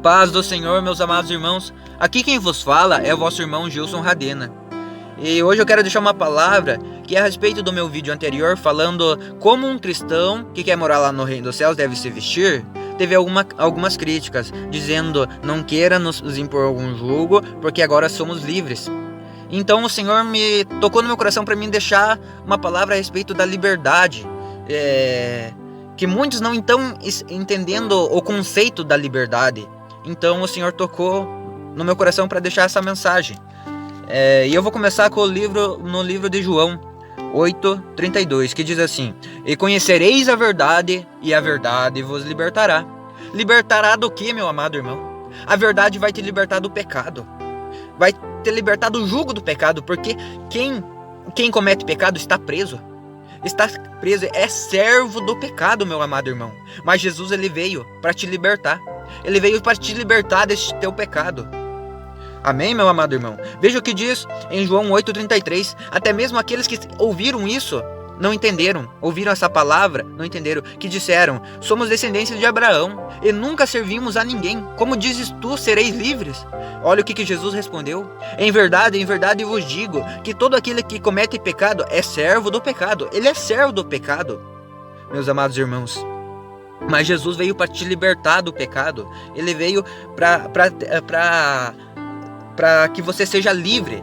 Paz do Senhor, meus amados irmãos. Aqui quem vos fala é o vosso irmão Gilson Radena. E hoje eu quero deixar uma palavra que é a respeito do meu vídeo anterior, falando como um cristão que quer morar lá no reino dos céus deve se vestir. Teve algumas críticas, dizendo: não queira nos impor algum jugo, porque agora somos livres. Então o Senhor me tocou no meu coração para mim deixar uma palavra a respeito da liberdade, que muitos não estão entendendo o conceito da liberdade. Então o Senhor tocou no meu coração para deixar essa mensagem. E eu vou começar com no livro de João 8:32, que diz assim: e conhecereis a verdade, e a verdade vos libertará. Libertará do que, meu amado irmão? A verdade vai te libertar do pecado, vai te libertar do jugo do pecado, porque quem comete pecado está preso, é servo do pecado, meu amado irmão. Mas Jesus, ele veio para te libertar, ele veio para te libertar deste teu pecado. Amém, meu amado irmão? Veja o que diz em João 8:33. Até mesmo aqueles que ouviram isso não entenderam, ouviram essa palavra, não entenderam, que disseram: somos descendentes de Abraão e nunca servimos a ninguém. Como dizes tu, sereis livres? Olha o que Jesus respondeu: em verdade vos digo que todo aquele que comete pecado é servo do pecado. Ele é servo do pecado, meus amados irmãos. Mas Jesus veio para te libertar do pecado. Ele veio para que você seja livre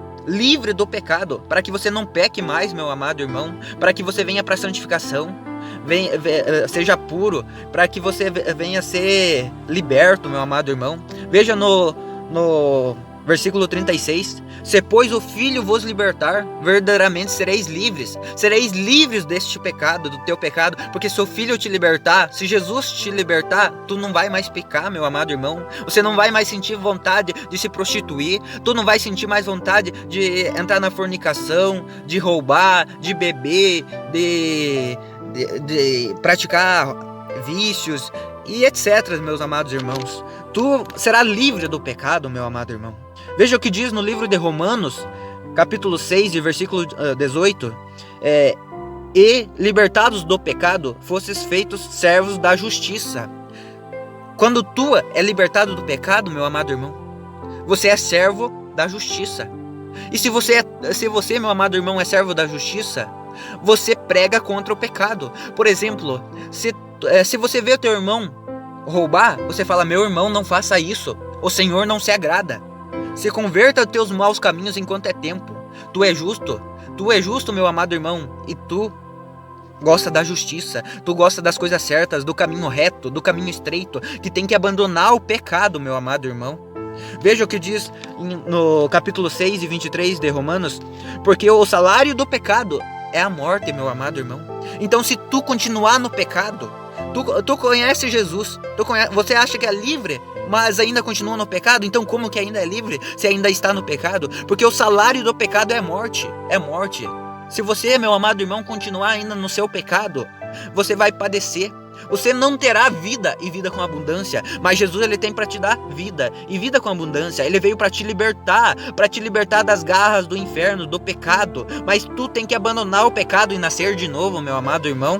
do pecado, para que você não peque mais, meu amado irmão, para que você venha para a santificação, seja puro, para que você venha ser liberto, meu amado irmão. Veja no versículo 36: se pois o Filho vos libertar, verdadeiramente sereis livres deste pecado, do teu pecado, porque se o Filho te libertar, se Jesus te libertar, tu não vai mais pecar, meu amado irmão. Você não vai mais sentir vontade de se prostituir, tu não vai sentir mais vontade de entrar na fornicação, de roubar, de beber, de praticar vícios e etc, meus amados irmãos. Tu será livre do pecado, meu amado irmão. Veja o que diz no livro de Romanos, capítulo 6, versículo 18. E libertados do pecado, fostes feitos servos da justiça. Quando tu é libertado do pecado, meu amado irmão, você é servo da justiça. E se você, meu amado irmão, é servo da justiça, você prega contra o pecado. Por exemplo, se você vê o teu irmão roubar, você fala: meu irmão, não faça isso, o Senhor não se agrada. Se converta aos teus maus caminhos enquanto é tempo. Tu é justo, meu amado irmão, e tu gosta da justiça, tu gosta das coisas certas, do caminho reto, do caminho estreito, que tem que abandonar o pecado, meu amado irmão. Veja o que diz no capítulo 6 e 23 de Romanos: porque o salário do pecado é a morte, meu amado irmão. Então, se tu continuar no pecado, tu conhece Jesus, você acha que é livre, mas ainda continua no pecado. Então como que ainda é livre se ainda está no pecado? Porque o salário do pecado é morte, Se você, meu amado irmão, continuar ainda no seu pecado, você vai padecer. Você não terá vida e vida com abundância. Mas Jesus, ele tem para te dar vida e vida com abundância. Ele veio para te libertar das garras do inferno, do pecado. Mas tu tem que abandonar o pecado e nascer de novo, meu amado irmão.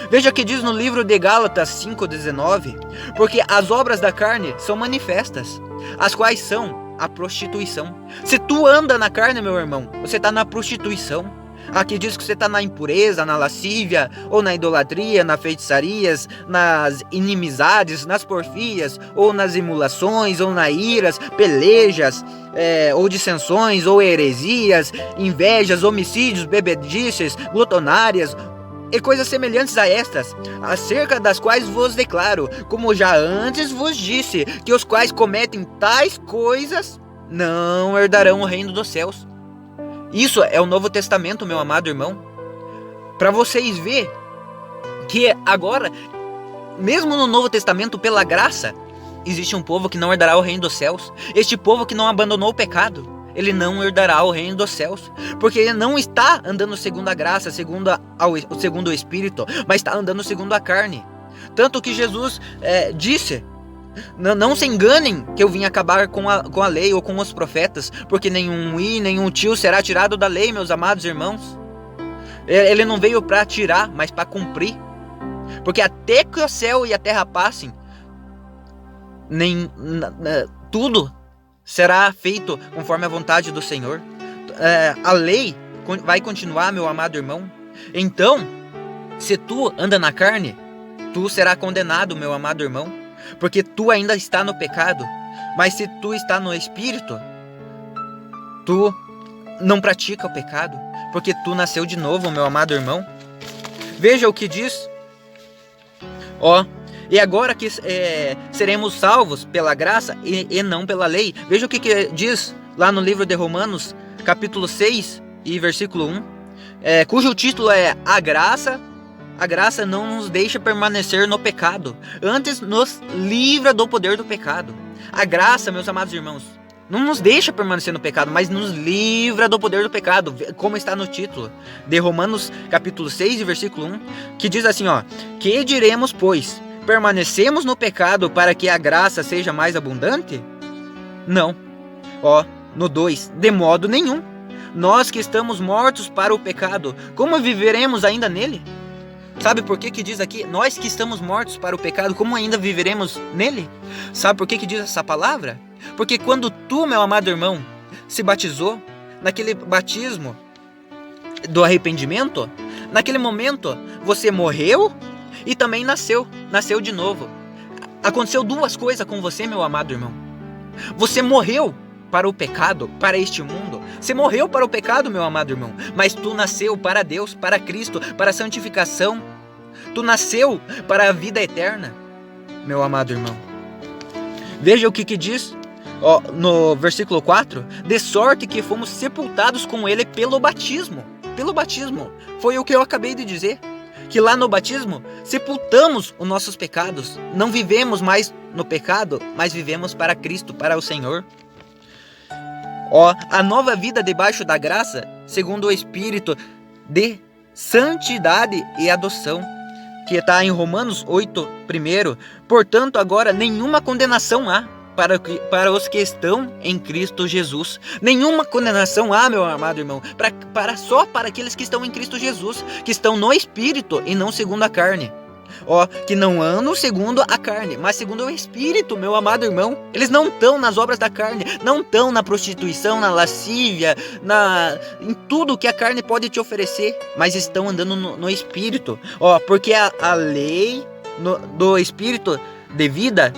Veja o que diz no livro de Gálatas 5:19: porque as obras da carne são manifestas, as quais são a prostituição. Se tu anda na carne, meu irmão, você está na prostituição. Aqui diz que você está na impureza, na lascívia, ou na idolatria, nas feitiçarias, nas inimizades, nas porfias, ou nas emulações, ou nas iras, pelejas, ou dissensões, ou heresias, invejas, homicídios, bebedices, glutonárias, e coisas semelhantes a estas, acerca das quais vos declaro, como já antes vos disse, que os quais cometem tais coisas não herdarão o reino dos céus. Isso é o Novo Testamento, meu amado irmão. Para vocês verem que agora, mesmo no Novo Testamento, pela graça, existe um povo que não herdará o reino dos céus. Este povo que não abandonou o pecado, ele não herdará o reino dos céus, porque ele não está andando segundo a graça, segundo o Espírito, mas está andando segundo a carne. Tanto que Jesus disse Não se enganem que eu vim acabar com a lei ou com os profetas, porque nenhum nenhum tio será tirado da lei, meus amados irmãos. Ele não veio para tirar, mas para cumprir. Porque até que o céu e a terra passem, tudo será feito conforme a vontade do Senhor. A lei vai continuar, meu amado irmão. Então, se tu anda na carne, tu será condenado, meu amado irmão, porque tu ainda está no pecado. Mas se tu está no Espírito, tu não pratica o pecado, porque tu nasceu de novo, meu amado irmão. Veja o que diz. E agora que seremos salvos pela graça e não pela lei. Veja o que diz lá no livro de Romanos, capítulo 6 e versículo 1, cujo título é A graça não nos deixa permanecer no pecado, antes nos livra do poder do pecado. A graça, meus amados irmãos, não nos deixa permanecer no pecado, mas nos livra do poder do pecado, como está no título de Romanos capítulo 6 e versículo 1, que diz assim, que diremos, pois? Permanecemos no pecado para que a graça seja mais abundante? Não. No 2, de modo nenhum. Nós que estamos mortos para o pecado, como viveremos ainda nele? Sabe por que diz aqui, nós que estamos mortos para o pecado, como ainda viveremos nele? Sabe por que diz essa palavra? Porque quando tu, meu amado irmão, se batizou, naquele batismo do arrependimento, naquele momento você morreu e também nasceu de novo. Aconteceu duas coisas com você, meu amado irmão. Você morreu para o pecado, para este mundo. Você morreu para o pecado, meu amado irmão, mas tu nasceu para Deus, para Cristo, para a santificação. Tu nasceu para a vida eterna, meu amado irmão. Veja o que diz no versículo 4, de sorte que fomos sepultados com ele pelo batismo. Pelo batismo, foi o que eu acabei de dizer, que lá no batismo sepultamos os nossos pecados. Não vivemos mais no pecado, mas vivemos para Cristo, para o Senhor. A nova vida debaixo da graça, segundo o Espírito de santidade e adoção, que está em Romanos 8, 1. Portanto, agora nenhuma condenação há para os que estão em Cristo Jesus. Nenhuma condenação há, meu amado irmão, só para aqueles que estão em Cristo Jesus, que estão no Espírito e não segundo a carne. Que não andam segundo a carne, mas segundo o Espírito, meu amado irmão. Eles não estão nas obras da carne, não estão na prostituição, na lascívia, em tudo que a carne pode te oferecer, mas estão andando no Espírito. Porque a lei do Espírito de vida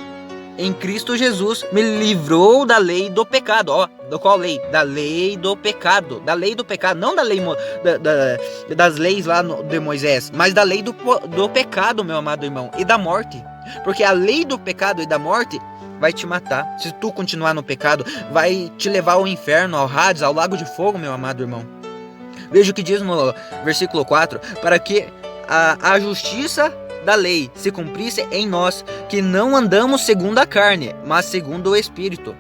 em Cristo Jesus me livrou da lei do pecado. Do qual lei? Da lei do pecado. Da lei do pecado, não da lei das leis lá de Moisés, mas da lei do pecado, meu amado irmão, e da morte. Porque a lei do pecado e da morte vai te matar. Se tu continuar no pecado, vai te levar ao inferno, ao Hades, ao lago de fogo, meu amado irmão. Veja o que diz no versículo 4, para que a justiça da lei se cumprisse em nós, que não andamos segundo a carne, mas segundo o Espírito.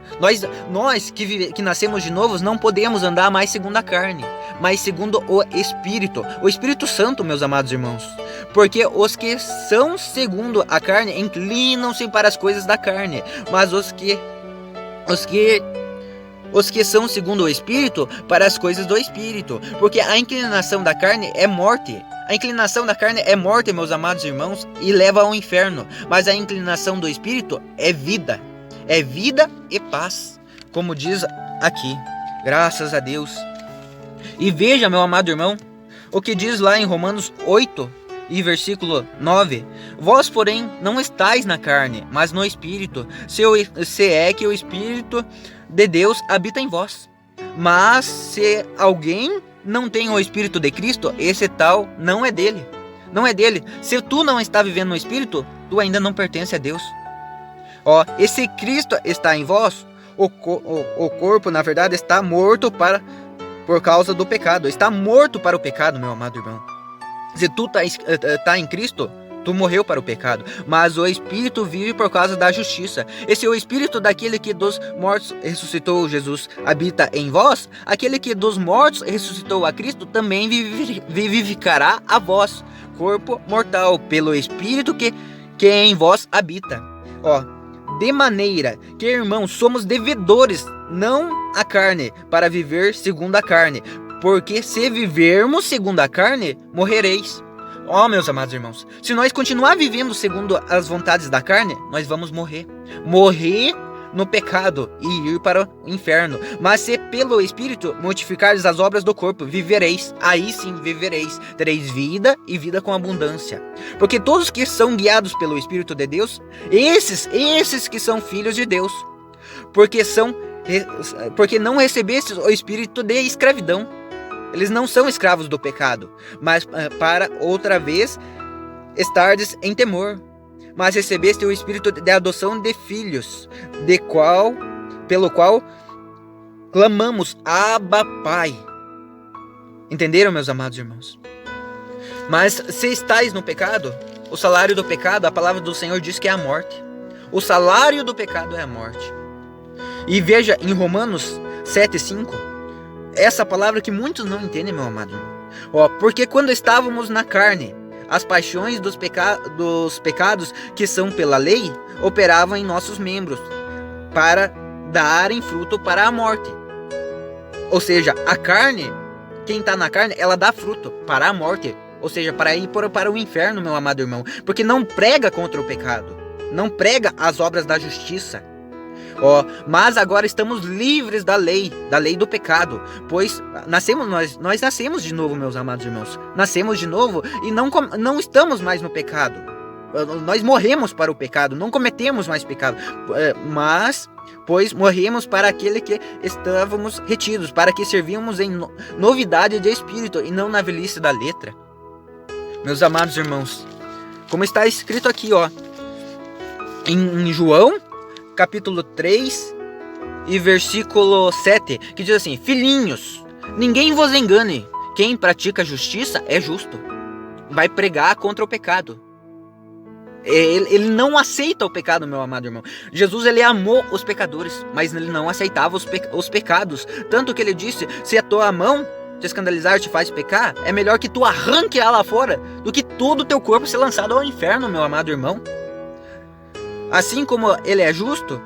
Nós que nascemos de novo, não podemos andar mais segundo a carne, mas segundo o Espírito. O Espírito Santo, meus amados irmãos. Porque os que são segundo a carne inclinam-se para as coisas da carne, mas os que são segundo o Espírito, para as coisas do Espírito. Porque a inclinação da carne é morte. A inclinação da carne é morte, meus amados irmãos, e leva ao inferno. Mas a inclinação do Espírito é vida. É vida e paz, como diz aqui. Graças a Deus. E veja, meu amado irmão, o que diz lá em Romanos 8 e versículo 9. Vós, porém, não estáis na carne, mas no Espírito, se é que o Espírito de Deus habita em vós. Mas se alguém não tem o Espírito de Cristo, esse tal não é dele. Não é dele. Se tu não está vivendo no Espírito, tu ainda não pertence a Deus. E se Cristo está em vós, o corpo, na verdade, está morto por causa do pecado. Está morto para o pecado, meu amado irmão. Se tu tá em Cristo, tu morreu para o pecado, mas o Espírito vive por causa da justiça. E se o Espírito daquele que dos mortos ressuscitou Jesus habita em vós, aquele que dos mortos ressuscitou a Cristo também vivificará a vós, corpo mortal, pelo Espírito que em vós habita. De maneira que, irmãos, somos devedores, não à carne, para viver segundo a carne. Porque se vivermos segundo a carne, morrereis. Ó, meus amados irmãos, se nós continuar vivendo segundo as vontades da carne, nós vamos morrer. Morrer no pecado e ir para o inferno. Mas se pelo Espírito mortificares as obras do corpo, vivereis. Aí sim vivereis. Tereis vida e vida com abundância. Porque todos que são guiados pelo Espírito de Deus, esses que são filhos de Deus. Porque não recebestes o espírito de escravidão. Eles não são escravos do pecado, mas para outra vez estardes em temor. Mas recebeste o espírito de adoção de filhos, pelo qual clamamos, Abba, Pai. Entenderam, meus amados irmãos? Mas se estáis no pecado, o salário do pecado, a palavra do Senhor diz que é a morte. O salário do pecado é a morte. E veja em Romanos 7,5, essa palavra que muitos não entendem, meu amado irmão. Porque quando estávamos na carne, as paixões dos pecados que são pela lei operavam em nossos membros para darem fruto para a morte. Ou seja, a carne, quem está na carne, ela dá fruto para a morte. Ou seja, para ir para o inferno, meu amado irmão. Porque não prega contra o pecado, não prega as obras da justiça. Mas agora estamos livres da lei do pecado, pois nós nascemos de novo, meus amados irmãos. Nascemos de novo e não estamos mais no pecado. Nós morremos para o pecado, não cometemos mais pecado, pois morremos para aquele que estávamos retidos, para que servíamos em novidade de espírito e não na velhice da letra. Meus amados irmãos, como está escrito aqui, em João capítulo 3 e versículo 7, que diz assim: filhinhos, ninguém vos engane, quem pratica justiça é justo, vai pregar contra o pecado. Ele não aceita o pecado, meu amado irmão. Jesus, ele amou os pecadores, mas ele não aceitava os pecados, tanto que ele disse: se a tua mão te escandalizar, te faz pecar, é melhor que tu arranque ela fora do que todo o teu corpo ser lançado ao inferno, meu amado irmão. Assim como ele é justo,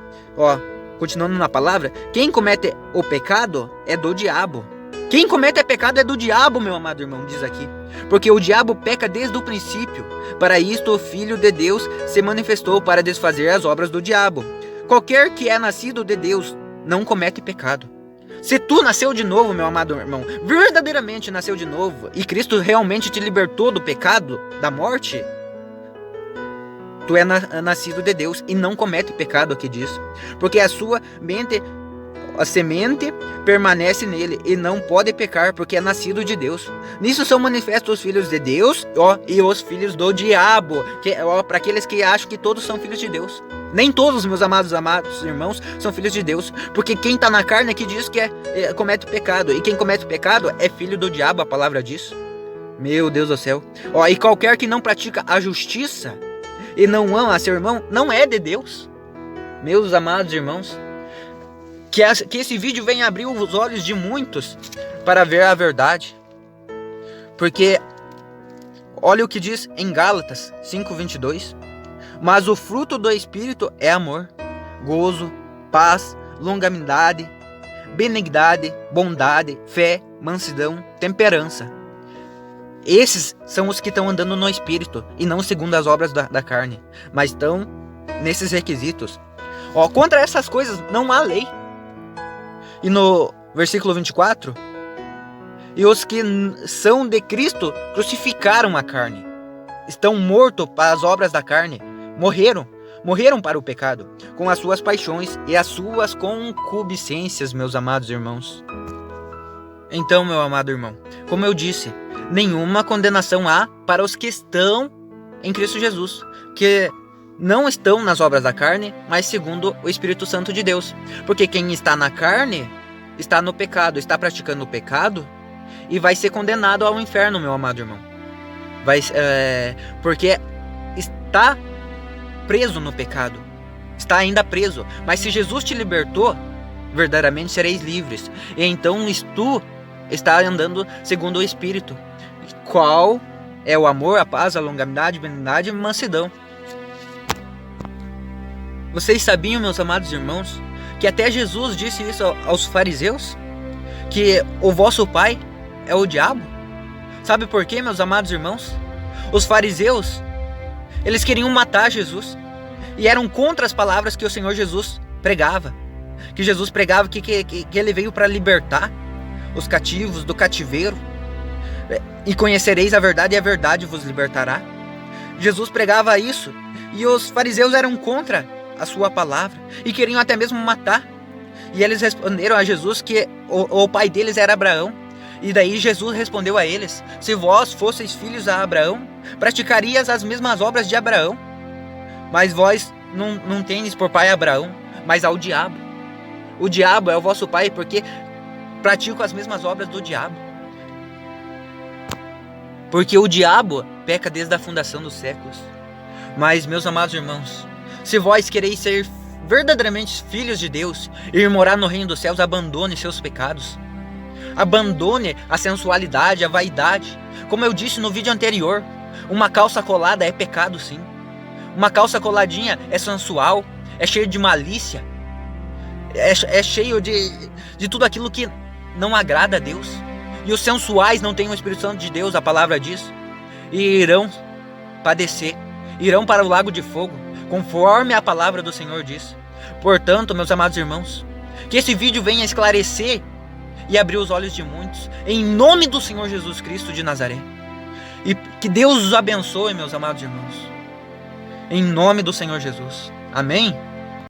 continuando na palavra, quem comete o pecado é do diabo. Quem comete pecado é do diabo, meu amado irmão, diz aqui. Porque o diabo peca desde o princípio. Para isto o Filho de Deus se manifestou para desfazer as obras do diabo. Qualquer que é nascido de Deus não comete pecado. Se tu nasceu de novo, meu amado irmão, verdadeiramente nasceu de novo, e Cristo realmente te libertou do pecado, da morte, tu é nascido de Deus e não comete pecado, aqui diz. Porque a semente permanece nele e não pode pecar, porque é nascido de Deus. Nisso são manifestos os filhos de Deus e os filhos do diabo, para aqueles que acham que todos são filhos de Deus. Nem todos, meus amados irmãos, são filhos de Deus. Porque quem está na carne aqui diz que comete pecado. E quem comete pecado é filho do diabo, a palavra diz. Meu Deus do céu. E qualquer que não pratica a justiça e não ama a seu irmão, não é de Deus. Meus amados irmãos, que esse vídeo venha abrir os olhos de muitos para ver a verdade. Porque olha o que diz em Gálatas 5:22. Mas o fruto do Espírito é amor, gozo, paz, longanimidade, benignidade, bondade, fé, mansidão, temperança. Esses são os que estão andando no Espírito e não segundo as obras da carne, mas estão nesses requisitos. Contra essas coisas não há lei. E no versículo 24, e os que são de Cristo crucificaram a carne, estão mortos para as obras da carne, morreram para o pecado, com as suas paixões e as suas concupiscências, meus amados irmãos. Então, meu amado irmão, como eu disse, nenhuma condenação há para os que estão em Cristo Jesus, que não estão nas obras da carne, mas segundo o Espírito Santo de Deus. Porque quem está na carne está no pecado, está praticando o pecado e vai ser condenado ao inferno, meu amado irmão. Porque está preso no pecado, está ainda preso. Mas se Jesus te libertou, verdadeiramente sereis livres. E então tu está andando segundo o Espírito, qual é o amor, a paz, a longanimidade, benignidade e mansidão. Vocês sabiam, meus amados irmãos, que até Jesus disse isso aos fariseus? Que o vosso pai é o diabo? Sabe por quê, meus amados irmãos? Os fariseus, eles queriam matar Jesus e eram contra as palavras que o Senhor Jesus pregava. Que Jesus pregava que ele veio para libertar os cativos do cativeiro. E conhecereis a verdade e a verdade vos libertará. Jesus pregava isso e os fariseus eram contra a sua palavra e queriam até mesmo matar. E eles responderam a Jesus que o pai deles era Abraão. E daí Jesus respondeu a eles: se vós fosseis filhos a Abraão, praticarias as mesmas obras de Abraão. Mas vós não tendes por pai Abraão, mas ao diabo. O diabo é o vosso pai porque praticam as mesmas obras do diabo. Porque o diabo peca desde a fundação dos séculos. Mas, meus amados irmãos, se vós quereis ser verdadeiramente filhos de Deus e ir morar no reino dos céus, abandone seus pecados. Abandone a sensualidade, a vaidade. Como eu disse no vídeo anterior, uma calça colada é pecado, sim. Uma calça coladinha é sensual, é cheio de malícia, é cheio de tudo aquilo que não agrada a Deus. E os sensuais não têm o Espírito Santo de Deus, a palavra diz, e irão padecer, irão para o lago de fogo, conforme a palavra do Senhor diz. Portanto, meus amados irmãos, que esse vídeo venha esclarecer e abrir os olhos de muitos, em nome do Senhor Jesus Cristo de Nazaré. E que Deus os abençoe, meus amados irmãos, em nome do Senhor Jesus. Amém?